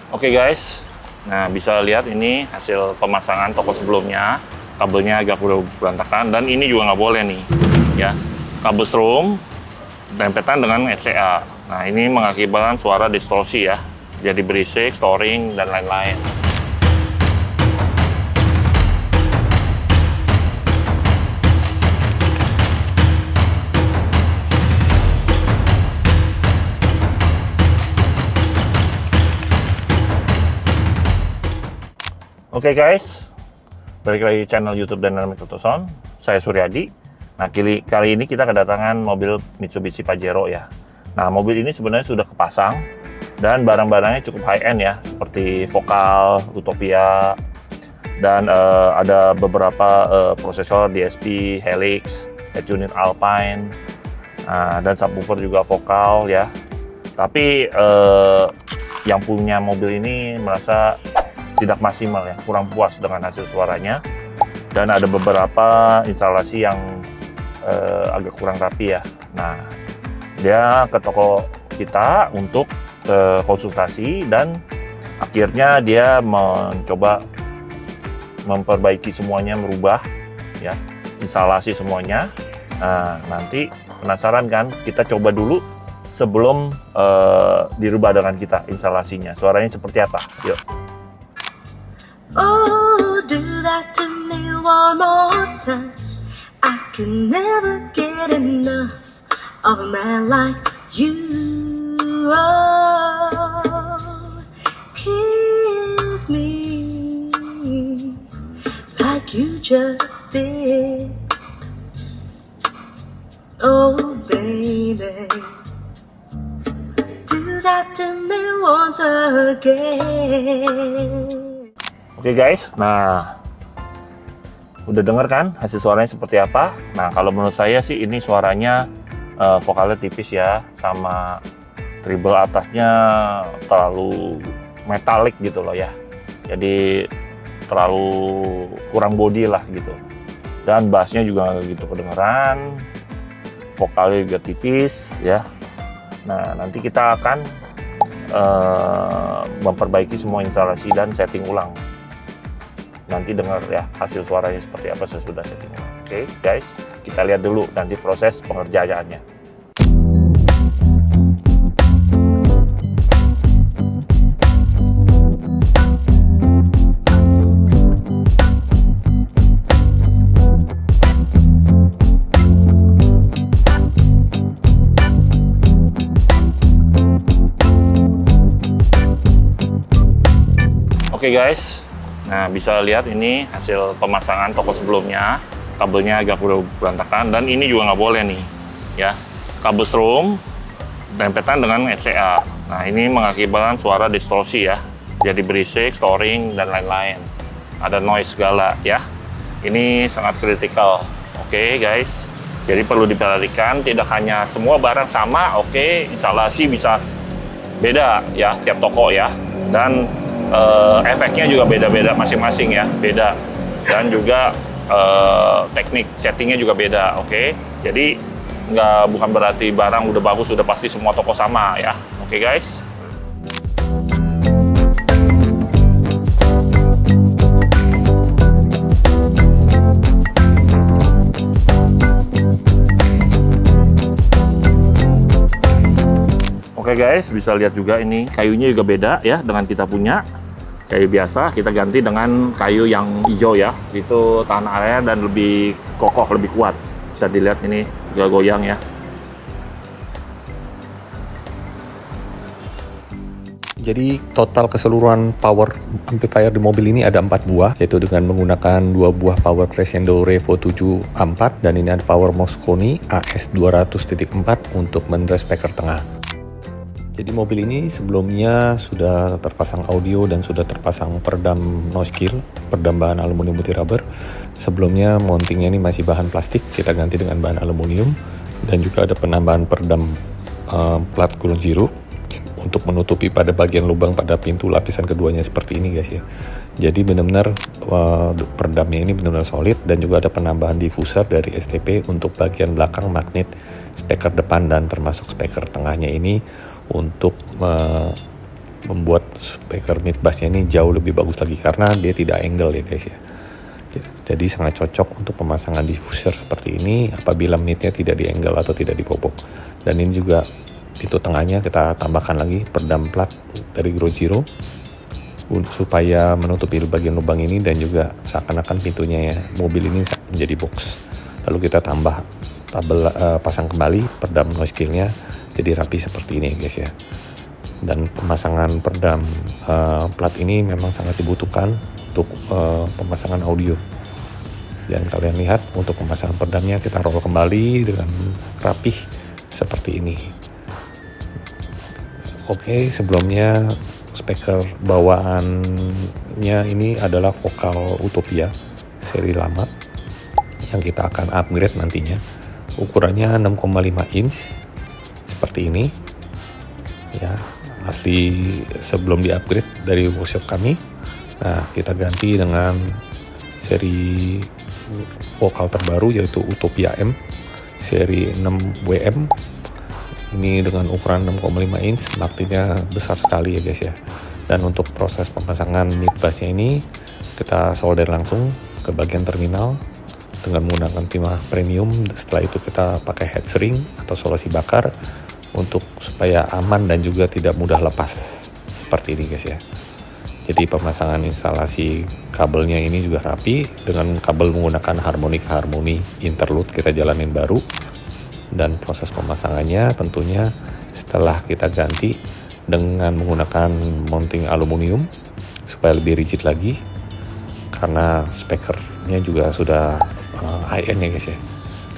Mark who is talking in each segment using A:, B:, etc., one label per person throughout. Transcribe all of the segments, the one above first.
A: Oke guys, nah bisa lihat ini hasil pemasangan toko sebelumnya. Kabelnya agak berantakan dan ini juga nggak boleh nih, ya. Kabel strom dempetan dengan FCA. Nah ini mengakibatkan suara distorsi ya, jadi berisik, storing dan lain-lain. Oke guys, balik lagi channel YouTube Dynamic Auto Sound. Saya Suryadi. Nah, kali ini kita kedatangan mobil Mitsubishi Pajero ya. Nah, mobil ini sebenarnya sudah kepasang dan barang-barangnya cukup high end ya, seperti Vokal, Utopia, dan ada beberapa prosesor DSP, Helix, head unit Alpine, dan subwoofer juga Vokal ya. Tapi yang punya mobil ini merasa tidak maksimal ya, kurang puas dengan hasil suaranya, dan ada beberapa instalasi yang agak kurang rapi ya. Nah, dia ke toko kita untuk konsultasi dan akhirnya dia mencoba memperbaiki semuanya, merubah ya, instalasi semuanya. Nah, nanti penasaran kan? Kita coba dulu sebelum dirubah dengan kita instalasinya. Suaranya seperti apa? Yuk.
B: Oh, do that to me one more time. I can never get enough of a man like you. Oh, kiss me like you just did. Oh, baby, do that to me once again.
A: Oke guys, nah udah denger kan hasil suaranya seperti apa? Nah kalau menurut saya sih ini suaranya vokalnya tipis ya, sama treble atasnya terlalu metalik gitu loh ya. Jadi terlalu kurang body lah gitu. Dan bassnya juga nggak gitu kedengeran, vokalnya juga tipis ya. Nah nanti kita akan memperbaiki semua instalasi dan setting ulang. Nanti dengar ya hasil suaranya seperti apa sesudah setting. Oke guys, kita lihat dulu nanti proses pengerjaannya. Oke guys, nah bisa lihat ini hasil pemasangan toko sebelumnya. Kabelnya agak berantakan dan ini juga nggak boleh nih ya. Kabel strom dempetan dengan FCA. Nah ini mengakibatkan suara distorsi ya, jadi berisik, storing dan lain-lain. Ada noise segala ya. Ini sangat kritikal. Oke guys, jadi perlu diperhatikan, tidak hanya semua barang sama. Oke, instalasi bisa beda ya tiap toko ya, dan efeknya juga beda-beda masing-masing ya, beda, dan juga teknik settingnya juga beda. Oke, jadi bukan berarti barang udah bagus udah pasti semua toko sama ya. Oke guys. Oke guys, bisa lihat juga ini kayunya juga beda ya dengan kita punya. Kayu biasa kita ganti dengan kayu yang hijau ya. Itu tahan air dan lebih kokoh, lebih kuat. Bisa dilihat ini gak goyang ya.
C: Jadi total keseluruhan power amplifier di mobil ini ada 4 buah, yaitu dengan menggunakan 2 buah power Crescendo Revo 7A4 dan ini ada power Mosconi AS200.4 untuk mendera speaker tengah. Jadi mobil ini sebelumnya sudah terpasang audio dan sudah terpasang peredam noise kill, peredam bahan aluminium putih rubber. Sebelumnya mountingnya ini masih bahan plastik, kita ganti dengan bahan aluminium, dan juga ada penambahan peredam plat gulung zero untuk menutupi pada bagian lubang pada pintu lapisan keduanya seperti ini guys ya. Jadi benar-benar peredamnya ini benar-benar solid, dan juga ada penambahan diffuser dari STP untuk bagian belakang magnet speaker depan dan termasuk speaker tengahnya ini untuk membuat speaker mid bassnya ini jauh lebih bagus lagi karena dia tidak angle ya guys ya. Jadi sangat cocok untuk pemasangan diffuser seperti ini apabila midnya tidak di angle atau tidak dibobok. Dan ini juga pintu tengahnya kita tambahkan lagi peredam plat dari Ground Zero supaya menutupi bagian lubang ini, dan juga seakan-akan pintunya ya mobil ini menjadi box. Lalu kita tambah pasang kembali peredam noise kill-nya jadi rapi seperti ini guys ya. Dan pemasangan peredam plat ini memang sangat dibutuhkan untuk pemasangan audio. Dan kalian lihat untuk pemasangan peredamnya kita roll kembali dengan rapih seperti ini. Oke, sebelumnya speaker bawaannya ini adalah Vokal Utopia seri lama yang kita akan upgrade nantinya. Ukurannya 6,5 inch seperti ini ya, asli sebelum di-upgrade dari workshop kami. Nah, kita ganti dengan seri vokal terbaru yaitu Utopia M seri 6WM. Ini dengan ukuran 6,5 inch, artinya besar sekali ya guys ya. Dan untuk proses pemasangan mid bassnya ini kita solder langsung ke bagian terminal dengan menggunakan timah premium. Setelah itu kita pakai head shrink atau solusi bakar untuk supaya aman dan juga tidak mudah lepas seperti ini guys ya. Jadi pemasangan instalasi kabelnya ini juga rapi dengan kabel menggunakan Harmonic Harmony Interlude kita jalanin baru. Dan proses pemasangannya tentunya setelah kita ganti dengan menggunakan mounting aluminium supaya lebih rigid lagi, karena speakernya juga sudah high end ya guys ya.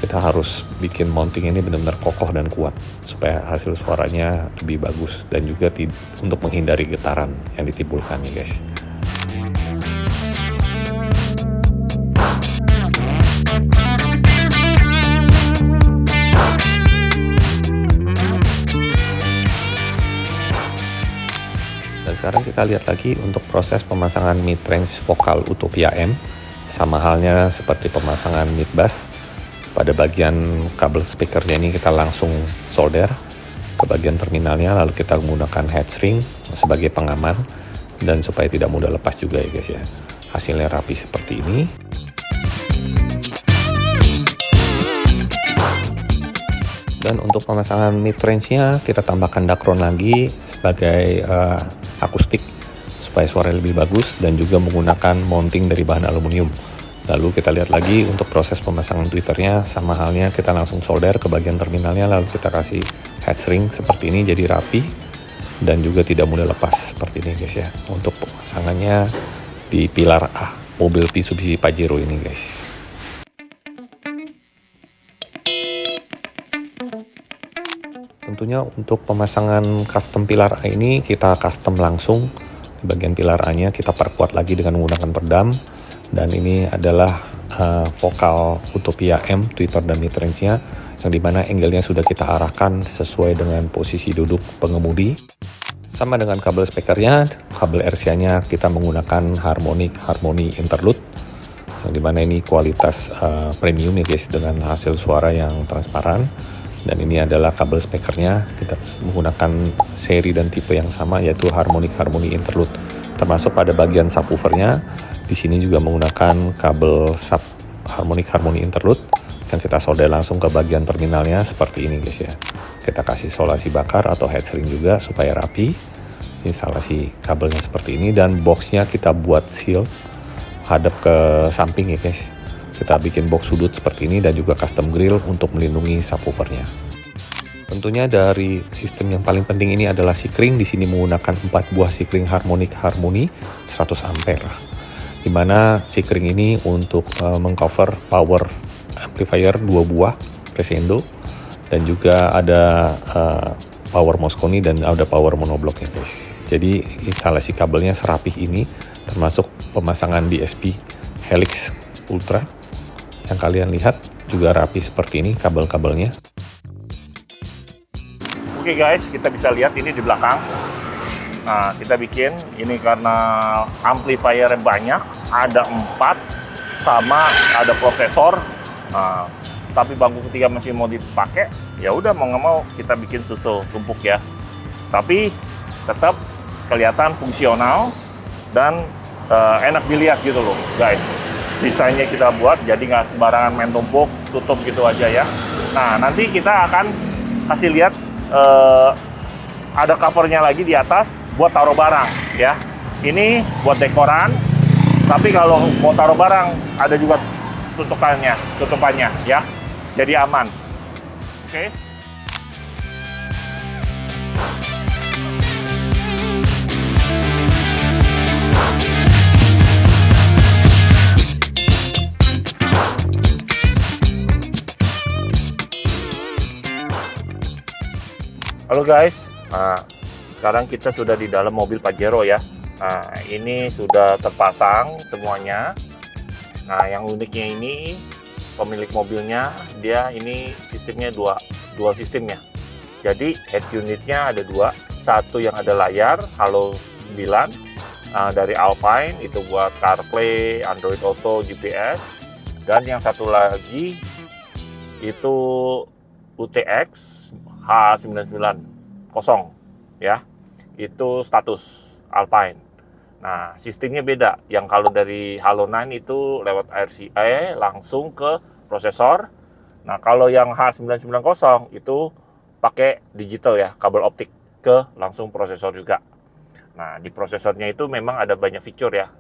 C: Kita harus bikin mounting ini benar-benar kokoh dan kuat supaya hasil suaranya lebih bagus dan juga untuk menghindari getaran yang ditimbulkan ya guys. Dan sekarang kita lihat lagi untuk proses pemasangan mid-range Vokal Utopia M. Sama halnya seperti pemasangan mid bass. Pada bagian kabel speakernya ini kita langsung solder ke bagian terminalnya, lalu kita menggunakan head shrink sebagai pengaman dan supaya tidak mudah lepas juga ya guys ya. Hasilnya rapi seperti ini. Dan untuk pemasangan mid range-nya kita tambahkan Dacron lagi sebagai akustik supaya suara lebih bagus, dan juga menggunakan mounting dari bahan aluminium. Lalu kita lihat lagi untuk proses pemasangan tweeternya, sama halnya kita langsung solder ke bagian terminalnya, lalu kita kasih head shrink seperti ini jadi rapi dan juga tidak mudah lepas seperti ini guys ya. Untuk pemasangannya di pilar A mobil Mitsubishi Pajero ini guys. Tentunya untuk pemasangan custom pilar A ini kita custom langsung. Di bagian pilar A-nya kita perkuat lagi dengan menggunakan peredam. Dan ini adalah Vokal Utopia M tweeter dan mid range-nya, yang dimana angle-nya sudah kita arahkan sesuai dengan posisi duduk pengemudi. Sama dengan kabel speakernya, kabel RCA-nya kita menggunakan Harmonic Harmony Interlude, yang dimana ini kualitas premium ya guys, dengan hasil suara yang transparan. Dan ini adalah kabel speakernya, kita menggunakan seri dan tipe yang sama yaitu Harmonic Harmony Interlude. Termasuk pada bagian subwoofernya, di sini juga menggunakan kabel sub Harmonic Harmony Interlude yang kita solder langsung ke bagian terminalnya seperti ini guys ya. Kita kasih solusi bakar atau head shrink juga supaya rapi. Instalasi kabelnya seperti ini, dan boxnya kita buat seal hadap ke samping ya guys. Kita bikin box sudut seperti ini dan juga custom grill untuk melindungi subwoofernya. Tentunya dari sistem yang paling penting ini adalah sikring. Di sini menggunakan 4 buah sikring Harmonic Harmony 100 ampere. Di mana sikring ini untuk mengcover power amplifier 2 buah Crescendo, dan juga ada power Mosconi dan ada power monoblocknya guys. Jadi instalasi kabelnya serapih ini, termasuk pemasangan DSP Helix Ultra yang kalian lihat juga rapi seperti ini kabel-kabelnya.
A: Oke guys, kita bisa lihat ini di belakang. Nah, kita bikin ini karena amplifier banyak, ada 4, sama ada prosesor. Nah, tapi bangku ketiga masih mau dipakai, ya udah mau nggak mau kita bikin susul tumpuk ya. Tapi tetap kelihatan fungsional dan enak dilihat gitu loh guys. Desainnya kita buat jadi nggak sembarangan main tumpuk, tutup gitu aja ya. Nah, nanti kita akan kasih lihat ada covernya lagi di atas buat taruh barang ya. Ini buat dekoran, tapi kalau mau taruh barang ada juga tutupannya ya. Jadi aman. Oke. Halo guys, nah, sekarang kita sudah di dalam mobil Pajero ya. Nah, ini sudah terpasang semuanya. Nah, yang uniknya ini pemilik mobilnya dia ini sistemnya dua sistem ya. Jadi head unitnya ada dua, satu yang ada layar Halo 9 dari Alpine itu buat CarPlay, Android Auto, GPS, dan yang satu lagi itu UTX H990 ya, itu status Alpine. Nah, sistemnya beda. Yang kalau dari Halo 9 itu lewat RCA langsung ke prosesor. Nah, kalau yang H990 itu pakai digital ya, kabel optik ke langsung prosesor juga. Nah, di prosesornya itu memang ada banyak fitur ya,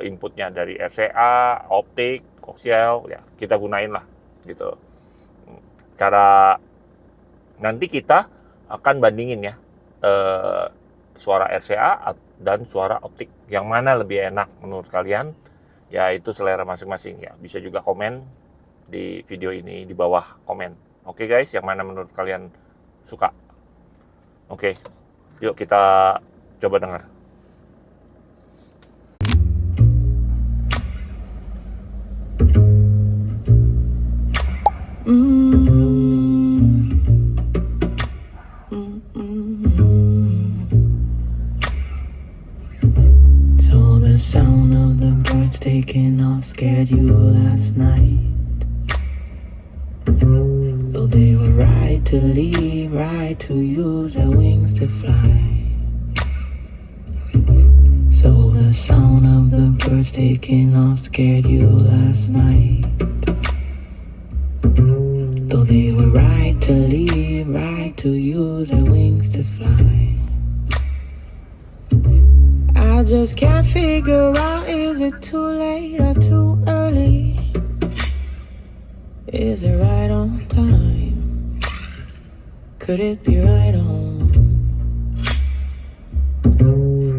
A: inputnya dari RCA, optik, koaksial ya, kita gunain lah gitu. Cara nanti kita akan bandingin ya suara RCA dan suara optik, yang mana lebih enak menurut kalian ya, itu selera masing-masing ya. Bisa juga komen di video ini di bawah komen. Oke guys, yang mana menurut kalian suka. Oke, yuk kita coba dengar.
D: The sound of the birds taking off scared you last night. Though they were right to leave, right to use their wings to fly. So the sound of the birds taking off scared you last night. Though they were right to leave, right to use their wings to fly. I just can't figure out, is it too late or too early? Is it right on time? Could it be right on?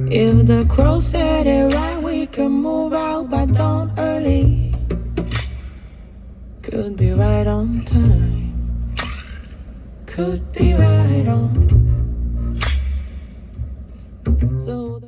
D: If the crow said it right, we could move out by dawn early. Could be right on time. Could be right on. So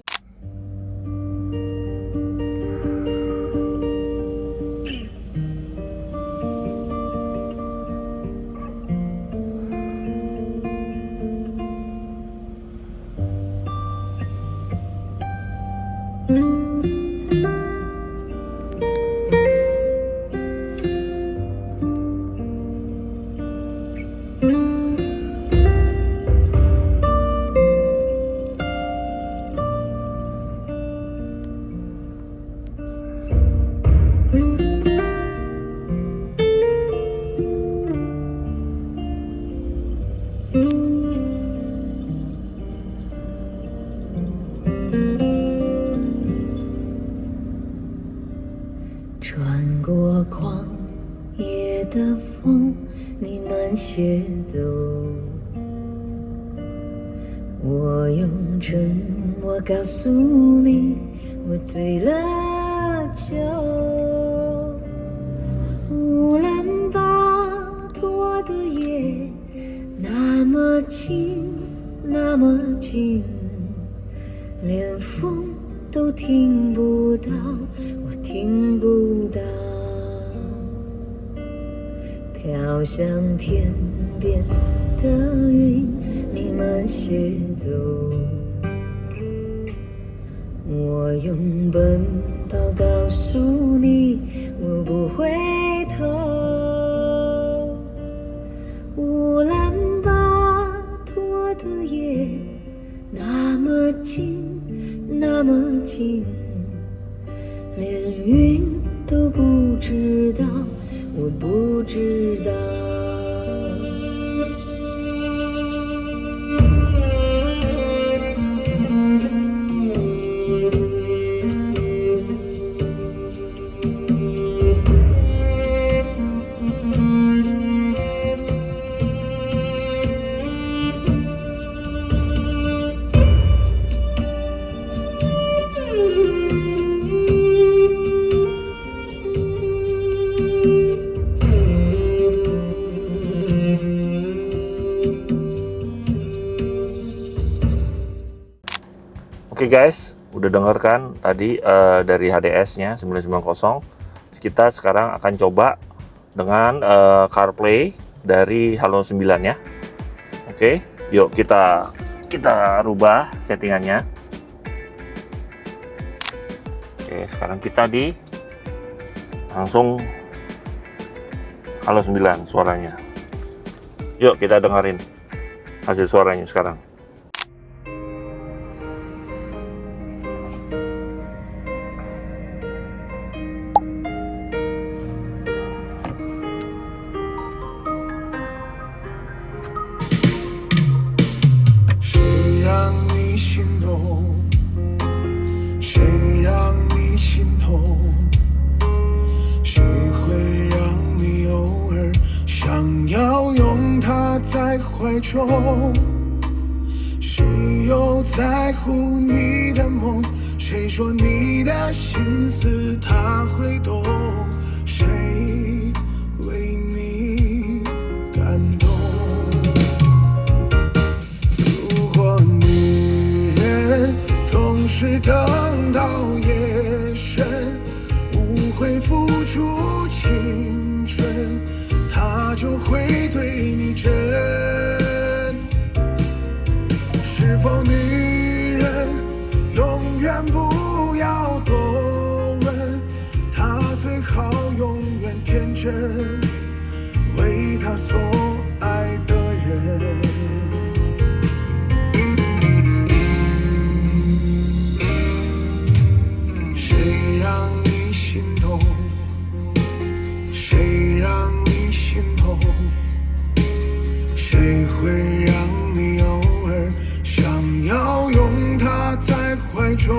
D: 穿过旷野的风，你慢些走。我用沉默告诉你，我醉了酒。乌兰巴托的夜，那么近，那么近，连风都听不到，我听不到。飘向天边的云，你慢些走。我用奔跑告诉你，我不回头。乌兰巴托的夜，那么近。那么近，连云都不知道，我不知道。
A: Oke guys, udah denger kan tadi dari HDS-nya 990. Kita sekarang akan coba dengan CarPlay dari Halo 9 ya. Oke, yuk kita rubah settingannya. Oke, sekarang kita langsung Halo 9 suaranya. Yuk kita dengerin hasil suaranya sekarang.
E: 在怀中，谁又在乎你的梦？谁说你的心思他会懂？谁为你感动？如果女人总是等到夜深，无悔付出青春，他就会对你真。是否女人永远不要多问，她最好永远天真，为她所爱的人。谁让你心动？谁让你心痛？谁会让你偶尔想要拥她在怀中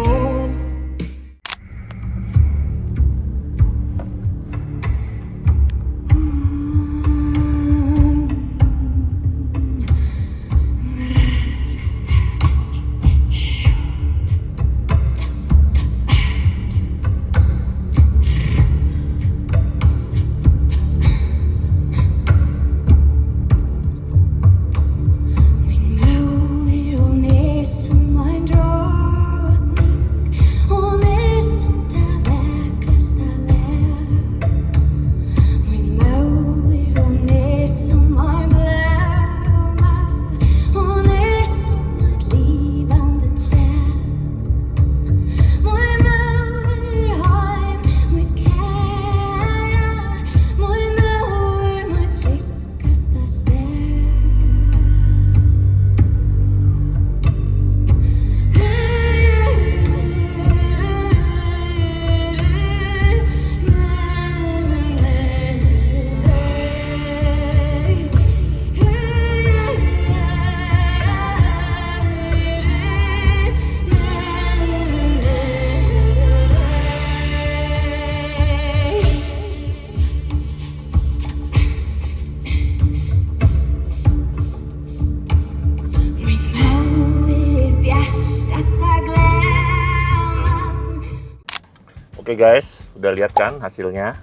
E: ？Oke
A: guys, udah lihat kan hasilnya.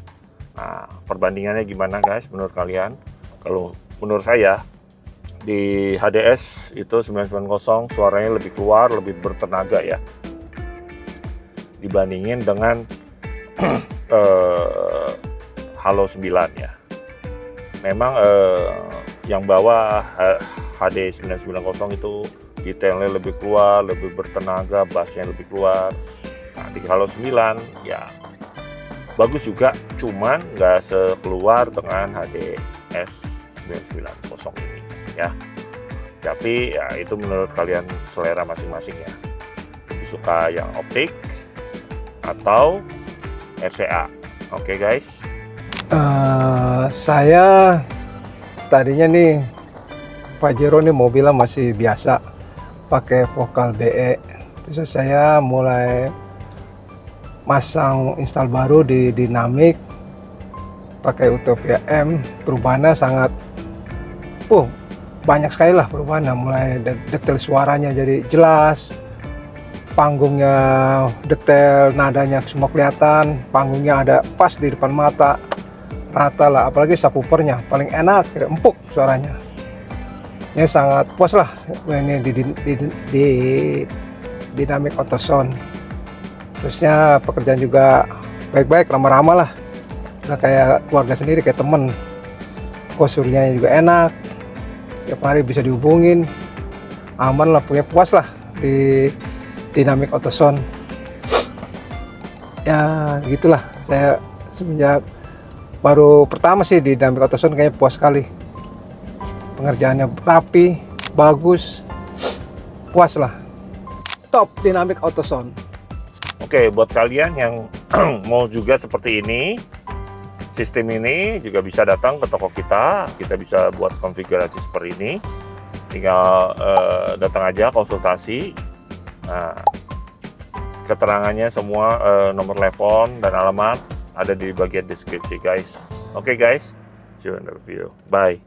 A: Nah, perbandingannya gimana guys menurut kalian? Kalau menurut saya di HDS itu 990 suaranya lebih keluar, lebih bertenaga ya. Dibandingin dengan Halo 9 ya. Memang yang bawah HD 990 itu detailnya lebih keluar, lebih bertenaga, bassnya lebih keluar. Nah, di Halo 9 ya bagus juga, cuman nggak sekeluar dengan HDS 990 ini ya. Tapi ya itu menurut kalian selera masing-masing ya. suka yang optik atau RCA. Oke guys.
F: Saya tadinya nih Pajero nih mobilnya masih biasa pakai vokal DE. Terus saya mulai masang install baru di Dynamic pakai Utopia M. Perubahannya sangat banyak sekali lah perubahannya, mulai detail suaranya jadi jelas, panggungnya detail, nadanya semua kelihatan, panggungnya ada pas di depan mata, rata lah, apalagi subwoofernya paling enak, empuk suaranya. Ini sangat puas lah ini di Dynamic Auto Sound. Terusnya pekerjaan juga baik-baik, ramah-ramah lah, udah kayak keluarga sendiri, kayak temen. Posturnya juga enak, tiap hari bisa dihubungin, aman lah, punya puas lah di Dynamic Auto Sound. Ya gitulah, saya semenjak baru pertama sih di Dynamic Auto Sound kayaknya puas sekali. Pengerjaannya rapi, bagus, puas lah. Top Dynamic Auto Sound.
A: Oke, buat kalian yang mau juga seperti ini, sistem ini juga bisa datang ke toko kita bisa buat konfigurasi seperti ini. Tinggal datang aja konsultasi. Nah, keterangannya semua, nomor telepon dan alamat ada di bagian deskripsi guys. Oke guys, see you in the video. Bye.